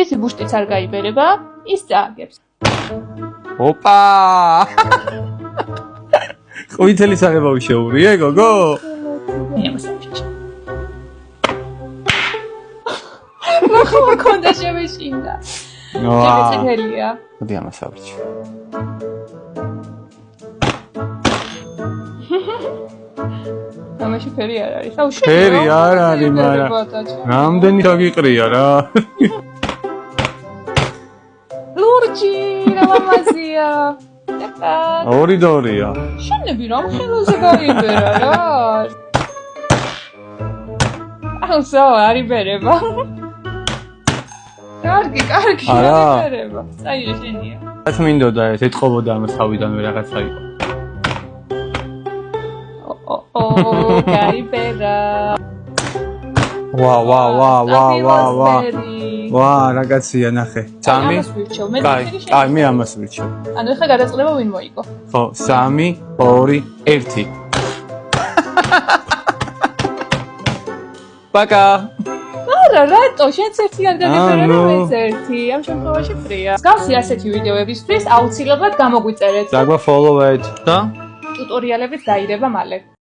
ისი ბუშტიც არ გაიბერება, ის წააგებს. ოპა! ყვითელი საღებავი შეურია, გოგო? ხო, მქონდა შევეშინდა. შემეცეთელია. მოდი ამას ავრჩი. ამაში ფერი არ არის. აუ, ფერი არ არის, მაგრამ რამდენი დაგიყრია რა. ლურჯი, ლამაზია. ორი დორია. შენები რამ ხელოზე გაიბერა რა? აუ, არ იბერება. კარგი, არ იბერება. წაიღე შენია. რაც მინდოდა ეს ეთყობოდა ამას თავიდანვე რაღაცა იყო. გაიბერა. ვა, რაღაცია ნახე. 3. კაი, მე ამას ვირჩევ. ანუ ეხლა გადაწყდება ვინ მოიგო? ხო, 3, 2, 1. პაკა. არა, რატო? შენც ერთი არ გადაგებერე, მეც ერთი. ამ შემთხვევაში ფრია. მსგავსი ასეთი ვიდეოებისთვის აუცილებლად გამოგვიწერეთ. დაგვაფოლოვეთ და ტუტორიალებით დაირება მალე.